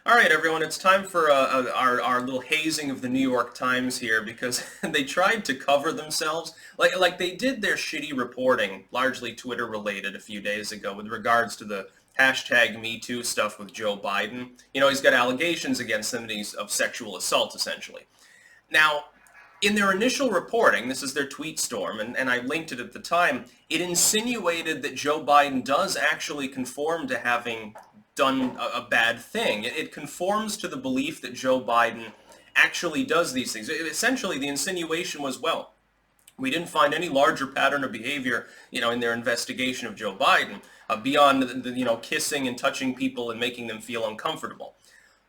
All right, everyone, it's time for our little hazing of the New York Times here because they tried to cover themselves. Like they did their shitty reporting, largely Twitter related, a few days ago with regards to the hashtag Me Too stuff with Joe Biden. You know, he's got allegations against him of sexual assault, essentially. Now, in their initial reporting, this is their tweet storm, and I linked it at the time, it insinuated that Joe Biden does actually conform to having done a bad thing. It conforms to the belief that Joe Biden actually does these things. Essentially, the insinuation was, well, we didn't find any larger pattern of behavior, in their investigation of Joe Biden beyond kissing and touching people and making them feel uncomfortable.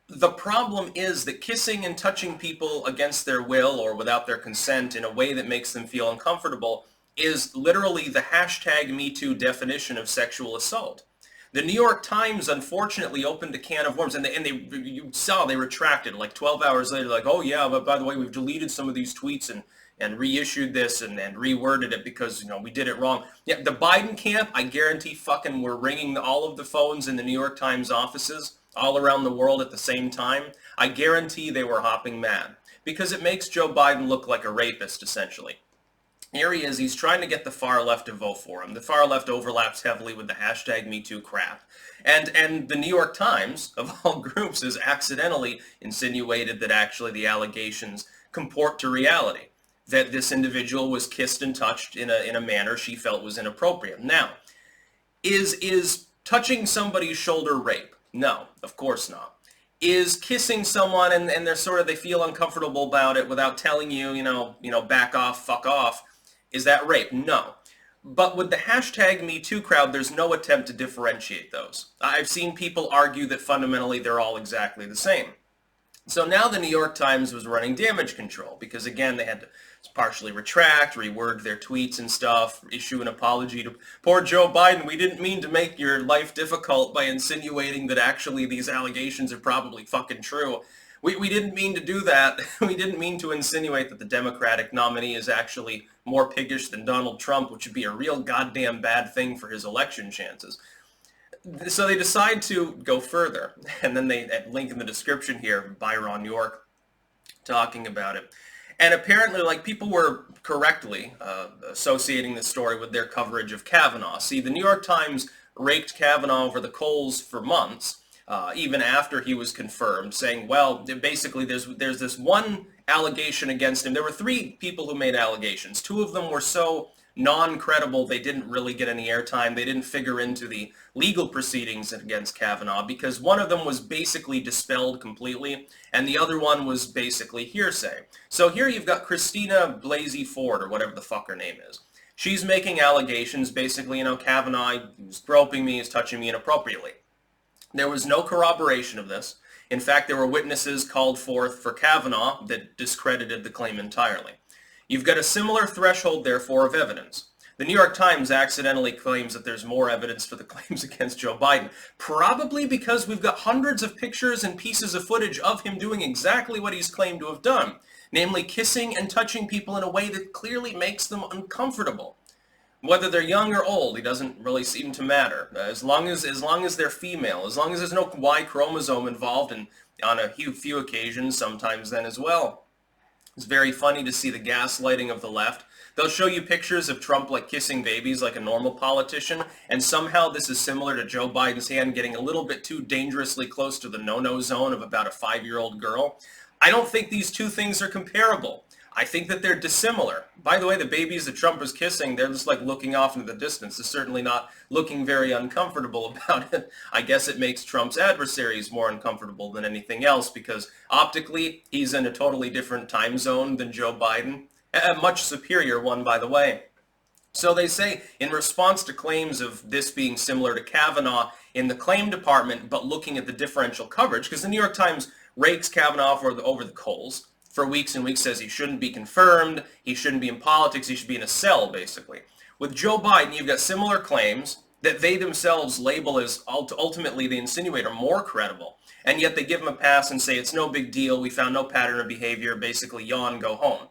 The problem is that kissing and touching people against their will or without their consent in a way that makes them feel uncomfortable is literally the hashtag MeToo definition of sexual assault. The New York Times, unfortunately, opened a can of worms, and you saw they retracted like 12 hours later, like, oh yeah, but by the way, we've deleted some of these tweets and reissued this and reworded it because, we did it wrong. Yeah, the Biden camp, I guarantee fucking were ringing all of the phones in the New York Times offices all around the world at the same time. I guarantee they were hopping mad because it makes Joe Biden look like a rapist, essentially. Here he is, he's trying to get the far left to vote for him. The far left overlaps heavily with the hashtag MeToo crap. And the New York Times, of all groups, has accidentally insinuated that actually the allegations comport to reality, that this individual was kissed and touched in a manner she felt was inappropriate. Now, is touching somebody's shoulder rape? No, of course not. Is kissing someone and they feel uncomfortable about it without telling you, back off, fuck off, is that rape? No. But with the hashtag MeToo crowd, there's no attempt to differentiate those. I've seen people argue that fundamentally they're all exactly the same. So now the New York Times was running damage control because, again, they had to partially retract, reword their tweets and stuff, issue an apology to poor Joe Biden. We didn't mean to make your life difficult by insinuating that actually these allegations are probably fucking true. We didn't mean to do that. We didn't mean to insinuate that the Democratic nominee is actually more piggish than Donald Trump, which would be a real goddamn bad thing for his election chances. So they decide to go further, and then they link in the description here, Byron York talking about it. And apparently, people were correctly associating this story with their coverage of Kavanaugh. See, the New York Times raked Kavanaugh over the coals for months, even after he was confirmed, saying, well, basically there's this one allegation against him. There were three people who made allegations. Two of them were so non-credible they didn't really get any airtime. They didn't figure into the legal proceedings against Kavanaugh because one of them was basically dispelled completely and the other one was basically hearsay. So here you've got Christina Blasey Ford, or whatever the fuck her name is. She's making allegations, basically, Kavanaugh was groping me, is touching me inappropriately. There was no corroboration of this. In fact, there were witnesses called forth for Kavanaugh that discredited the claim entirely. You've got a similar threshold, therefore, of evidence. The New York Times accidentally claims that there's more evidence for the claims against Joe Biden, probably because we've got hundreds of pictures and pieces of footage of him doing exactly what he's claimed to have done, namely kissing and touching people in a way that clearly makes them uncomfortable. Whether they're young or old, it doesn't really seem to matter. As long as they're female, as long as there's no Y chromosome involved, and on a few occasions, sometimes then as well. It's very funny to see the gaslighting of the left. They'll show you pictures of Trump kissing babies like a normal politician, and somehow this is similar to Joe Biden's hand getting a little bit too dangerously close to the no-no zone of about a 5-year-old girl. I don't think these two things are comparable. I think that they're dissimilar. By the way, the babies that Trump was kissing, they're just looking off into the distance. They're certainly not looking very uncomfortable about it. I guess it makes Trump's adversaries more uncomfortable than anything else because optically, he's in a totally different time zone than Joe Biden. A much superior one, by the way. So they say, in response to claims of this being similar to Kavanaugh in the claim department, but looking at the differential coverage, because the New York Times rakes Kavanaugh over the coals for weeks and weeks, says he shouldn't be confirmed, he shouldn't be in politics, he should be in a cell, basically. With Joe Biden, you've got similar claims that they themselves label as ultimately, they insinuate, are more credible. And yet they give him a pass and say, it's no big deal, we found no pattern of behavior, basically yawn, go home.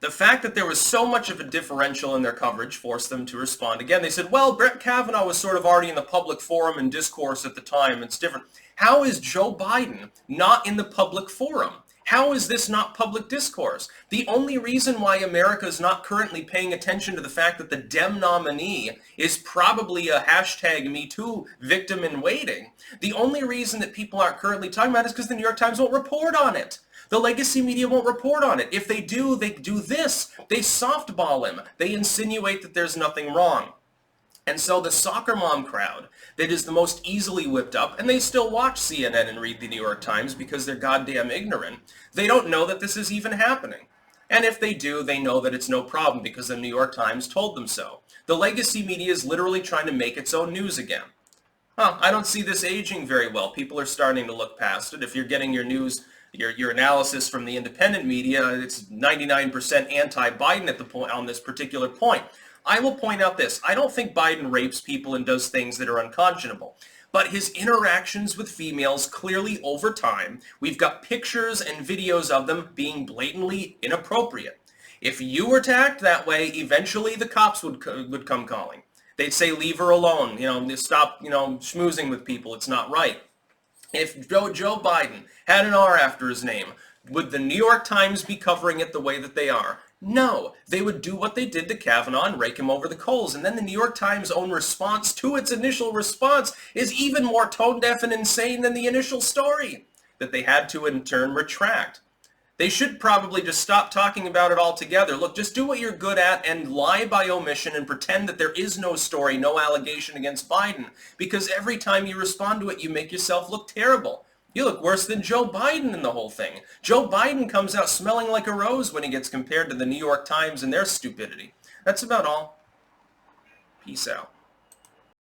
The fact that there was so much of a differential in their coverage forced them to respond. Again, they said, well, Brett Kavanaugh was sort of already in the public forum and discourse at the time. It's different. How is Joe Biden not in the public forum? How is this not public discourse? The only reason why America is not currently paying attention to the fact that the Dem nominee is probably a hashtag #MeToo victim in waiting, the only reason that people aren't currently talking about it is because the New York Times won't report on it. The legacy media won't report on it. If they do this. They softball him. They insinuate that there's nothing wrong. And so the soccer mom crowd that is the most easily whipped up, and they still watch CNN and read the New York Times because they're goddamn ignorant, they don't know that this is even happening. And if they do, they know that it's no problem because the New York Times told them so. The legacy media is literally trying to make its own news again. I don't see this aging very well. People are starting to look past it. If you're getting your news, your analysis from the independent media, it's 99% anti-Biden at the point on this particular point. I will point out this. I don't think Biden rapes people and does things that are unconscionable. But his interactions with females clearly over time, we've got pictures and videos of them being blatantly inappropriate. If you were to act that way, eventually the cops would come calling. They'd say, leave her alone, stop, schmoozing with people, it's not right. If Joe Biden had an R after his name, would the New York Times be covering it the way that they are? No, they would do what they did to Kavanaugh and rake him over the coals. And then the New York Times' own response to its initial response is even more tone-deaf and insane than the initial story that they had to in turn retract. They should probably just stop talking about it altogether. Look, just do what you're good at and lie by omission and pretend that there is no story, no allegation against Biden. Because every time you respond to it, you make yourself look terrible. You look worse than Joe Biden in the whole thing. Joe Biden comes out smelling like a rose when he gets compared to the New York Times and their stupidity. That's about all. Peace out.